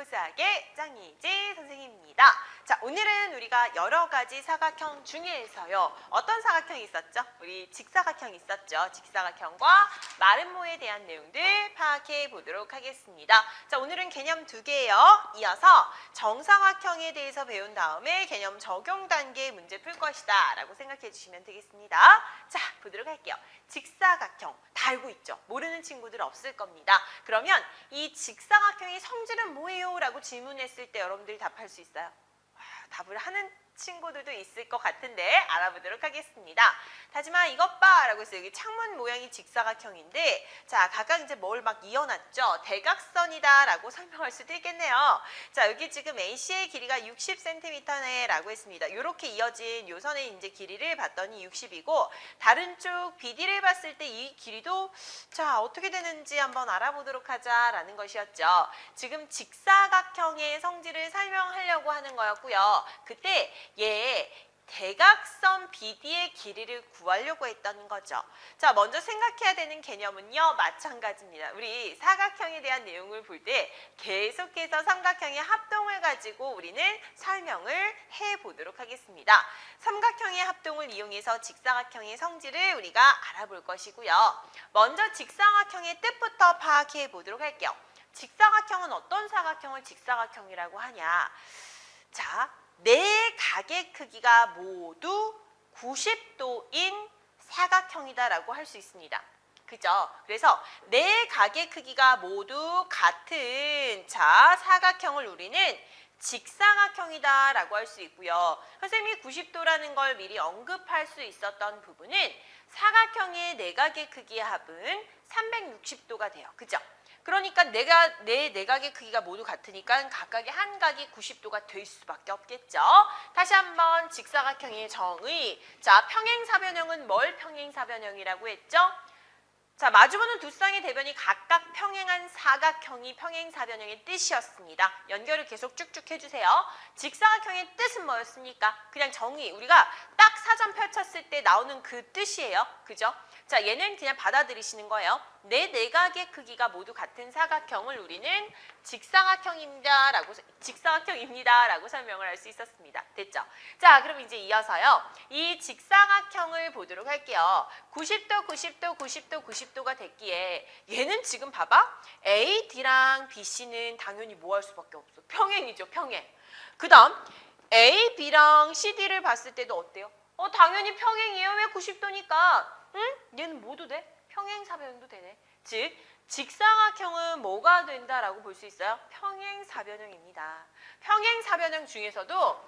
수학의 짱이지 선생님입니다. 자, 오늘은 우리가 여러 가지 사각형 중에서요. 어떤 사각형이 있었죠? 우리 직사각형이 있었죠. 직사각형과 마름모에 대한 내용들 파악해 보도록 하겠습니다. 자, 오늘은 개념 2개예요. 이어서 정사각형에 대해서 배운 다음에 개념 적용 단계 문제 풀 것이다 라고 생각해 주시면 되겠습니다. 자, 보도록 할게요. 직사각형 다 알고 있죠? 모르는 친구들 없을 겁니다. 그러면 이 직사각형의 성질은 뭐예요? 라고 질문했을 때 여러분들이 답할 수 있어요? 답을 하는 친구들도 있을 것 같은데 알아보도록 하겠습니다. 다지마 이것 봐 라고 해서 여기 창문 모양이 직사각형인데 자 각각 이제 뭘 막 이어놨죠. 대각선이다 라고 설명할 수도 있겠네요. 자 여기 지금 AC의 길이가 60cm네 라고 했습니다. 이렇게 이어진 요 선의 이제 길이를 봤더니 60이고 다른 쪽 BD를 봤을 때 이 길이도 자 어떻게 되는지 한번 알아보도록 하자라는 것이었죠. 지금 직사각형의 성질을 설명하려고 하는 거였고요. 그때 얘 대각선 BD의 길이를 구하려고 했던 거죠. 자, 먼저 생각해야 되는 개념은요. 마찬가지입니다. 우리 사각형에 대한 내용을 볼 때 계속해서 삼각형의 합동을 가지고 우리는 설명을 해보도록 하겠습니다. 삼각형의 합동을 이용해서 직사각형의 성질을 우리가 알아볼 것이고요. 먼저 직사각형의 뜻부터 파악해 보도록 할게요. 직사각형은 어떤 사각형을 직사각형이라고 하냐. 자, 네 각의 크기가 모두 90도인 사각형이다라고 할 수 있습니다. 그죠? 그래서 네 각의 크기가 모두 같은 자 사각형을 우리는 직사각형이다라고 할 수 있고요. 선생님이 90도라는 걸 미리 언급할 수 있었던 부분은 사각형의 네 각의 크기의 합은 360도가 돼요. 그죠? 그러니까 내 내각의 크기가 모두 같으니까 각각의 한 각이 90도가 될 수밖에 없겠죠. 다시 한번 직사각형의 정의. 자, 평행사변형은 뭘 평행사변형이라고 했죠? 자, 마주보는 두 쌍의 대변이 각각 평행한 사각형이 평행사변형의 뜻이었습니다. 연결을 계속 쭉쭉 해주세요. 직사각형의 뜻은 뭐였습니까? 그냥 정의, 우리가 딱 사전 펼쳤을 때 나오는 그 뜻이에요. 그죠? 자, 얘는 그냥 받아들이시는 거예요. 내 내각의 크기가 모두 같은 사각형을 우리는 직사각형입니다 라고 설명을 할 수 있었습니다. 됐죠? 자, 그럼 이제 이어서요. 이 직사각형을 보도록 할게요. 90도, 90도, 90도, 90도가 됐기에 얘는 지금 봐봐. A, D랑 B, C는 당연히 뭐 할 수밖에 없어. 평행이죠, 평행. 그 다음 A, B랑 C, D를 봤을 때도 어때요? 당연히 평행이에요. 왜 90도니까? 응? 얘는 뭐도 돼? 평행사변형도 되네. 즉, 직사각형은 뭐가 된다라고 볼 수 있어요? 평행사변형입니다. 평행사변형 중에서도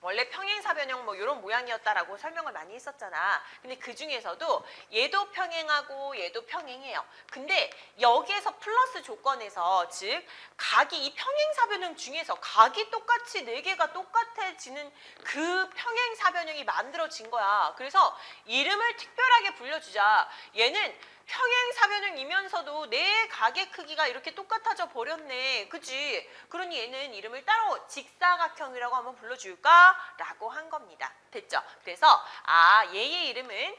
원래 평행사변형 뭐 이런 모양이었다라고 설명을 많이 했었잖아. 근데 그 중에서도 얘도 평행하고 얘도 평행해요. 근데 여기에서 플러스 조건에서 즉 각이 이 평행사변형 중에서 각이 똑같이 4개가 똑같아지는 그 평행사변형이 만들어진 거야. 그래서 이름을 특별하게 불려주자. 얘는 평행사변형이면서도 내 각의 크기가 이렇게 똑같아져 버렸네. 그치? 그러니 얘는 이름을 따로 직사각형이라고 한번 불러줄까? 라고 한 겁니다. 됐죠? 그래서 얘의 이름은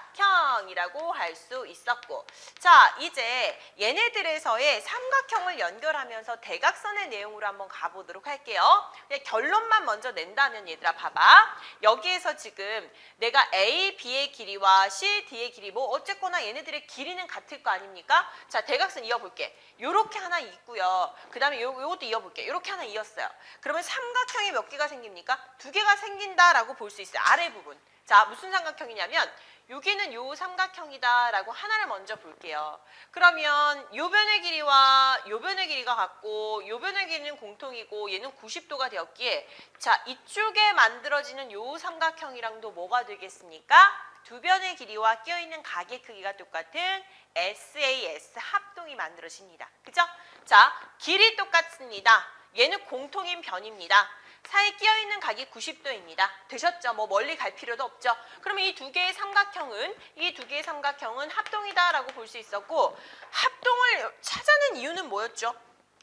직사각형이라고 할 수 있었고 자 이제 얘네들에서의 삼각형을 연결하면서 대각선의 내용으로 한번 가보도록 할게요. 결론만 먼저 낸다면 얘들아 봐봐. 여기에서 지금 내가 A, B의 길이와 C, D의 길이 뭐 어쨌거나 얘네들의 길이는 같을 거 아닙니까? 자 대각선 이어볼게. 요렇게 하나 있고요. 그 다음에 요것도 이어볼게. 요렇게 하나 이었어요. 그러면 삼각형이 몇 개가 생깁니까? 2개가 생긴다라고 볼 수 있어요. 아래 부분. 자, 무슨 삼각형이냐면 여기는 요 삼각형이다 라고 하나를 먼저 볼게요. 그러면 요 변의 길이와 요 변의 길이가 같고 요 변의 길이는 공통이고 얘는 90도가 되었기에 자, 이쪽에 만들어지는 요 삼각형이랑도 뭐가 되겠습니까? 두 변의 길이와 끼어있는 각의 크기가 똑같은 SAS 합동이 만들어집니다. 그죠? 자, 길이 똑같습니다. 얘는 공통인 변입니다. 사이에 끼어있는 각이 90도입니다. 되셨죠? 뭐 멀리 갈 필요도 없죠. 그러면 이 두 개의 삼각형은 합동이다라고 볼 수 있었고 합동을 찾아낸 이유는 뭐였죠?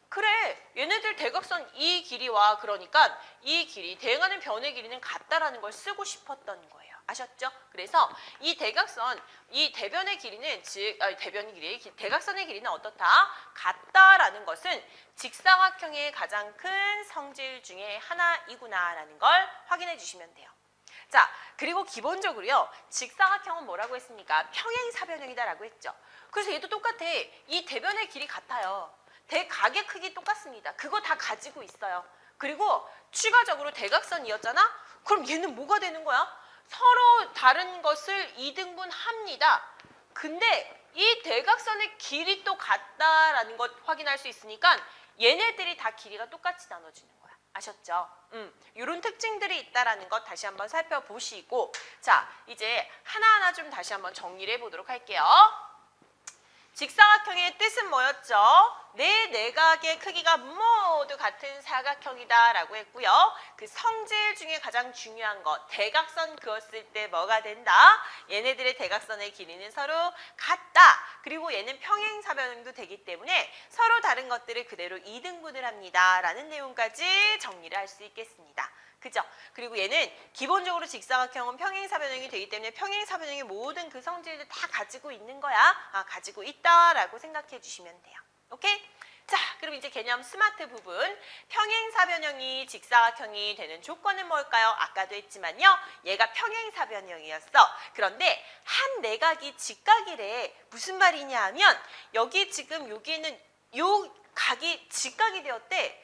그래, 얘네들 대각선 이 길이와 그러니까 이 길이 대응하는 변의 길이는 같다라는 걸 쓰고 싶었던 거예요. 아셨죠? 그래서 이 대각선, 이 대변의 길이는 대각선의 길이는 어떻다? 같다라는 것은 직사각형의 가장 큰 성질 중에 하나이구나라는 걸 확인해 주시면 돼요. 자, 그리고 기본적으로요. 직사각형은 뭐라고 했습니까? 평행사변형이다라고 했죠. 그래서 얘도 똑같아. 이 대변의 길이 같아요. 대각의 크기 똑같습니다. 그거 다 가지고 있어요. 그리고 추가적으로 대각선이었잖아? 그럼 얘는 뭐가 되는 거야? 서로 다른 것을 이등분합니다. 근데 이 대각선의 길이 또 같다라는 것 확인할 수 있으니까 얘네들이 다 길이가 똑같이 나눠지는 거야. 아셨죠? 이런 특징들이 있다라는 것 다시 한번 살펴보시고, 자, 이제 하나하나 좀 다시 한번 정리를 해보도록 할게요. 직사각형의 뜻은 뭐였죠? 내 내각의 크기가 모두 같은 사각형이다 라고 했고요. 그 성질 중에 가장 중요한 거, 대각선 그었을 때 뭐가 된다? 얘네들의 대각선의 길이는 서로 같다. 그리고 얘는 평행사변형도 되기 때문에 서로 다른 것들을 그대로 이등분을 합니다. 라는 내용까지 정리를 할 수 있겠습니다. 그죠? 그리고 얘는 기본적으로 직사각형은 평행사변형이 되기 때문에 평행사변형의 모든 그 성질을 다 가지고 있는 거야. 가지고 있다라고 생각해 주시면 돼요. 오케이? 자, 그럼 이제 개념 스마트 부분. 평행사변형이 직사각형이 되는 조건은 뭘까요? 아까도 했지만요. 얘가 평행사변형이었어. 그런데 한 내각이 직각이래. 무슨 말이냐 하면 여기 지금 여기는 요 각이 직각이 되었대.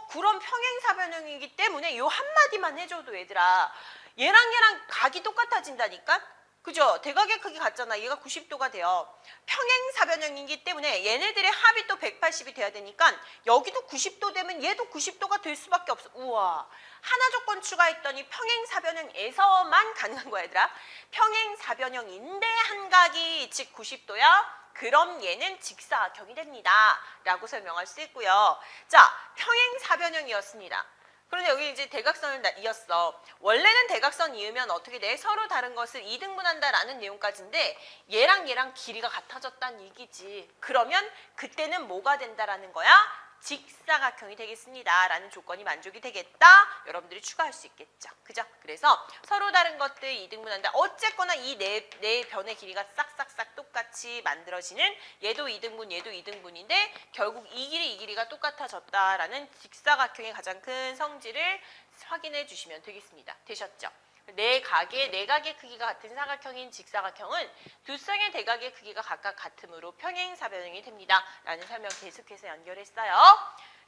그럼 평행사변형이기 때문에 요 한마디만 해줘도 얘들아 얘랑 각이 똑같아진다니까? 그죠? 대각의 크기 같잖아. 얘가 90도가 돼요. 평행사변형이기 때문에 얘네들의 합이 또 180이 돼야 되니까 여기도 90도 되면 얘도 90도가 될 수밖에 없어. 우와. 하나 조건 추가했더니 평행사변형에서만 가능한 거야 얘들아. 평행사변형인데 한각이 즉 90도야. 그럼 얘는 직사각형이 됩니다. 라고 설명할 수 있고요. 자, 평행사변형이었습니다. 그런데 여기 이제 대각선을 이었어. 원래는 대각선 이으면 어떻게 돼? 서로 다른 것을 이등분한다라는 내용까지인데 얘랑 길이가 같아졌다는 얘기지. 그러면 그때는 뭐가 된다라는 거야? 직사각형이 되겠습니다. 라는 조건이 만족이 되겠다. 여러분들이 추가할 수 있겠죠. 그죠? 그래서 서로 다른 것들 이등분한다. 어쨌거나 이 네 변의 길이가 싹싹싹 똑같이 만들어지는 얘도 이등분, 얘도 이등분인데 결국 이 길이가 똑같아졌다라는 직사각형의 가장 큰 성질을 확인해 주시면 되겠습니다. 되셨죠? 내각의 크기가 같은 사각형인 직사각형은 두 쌍의 대각의 크기가 각각 같으므로 평행사변형이 됩니다. 라는 설명 계속해서 연결했어요.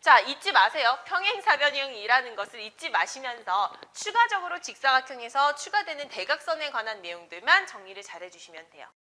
자, 잊지 마세요. 평행사변형이라는 것을 잊지 마시면서 추가적으로 직사각형에서 추가되는 대각선에 관한 내용들만 정리를 잘 해주시면 돼요.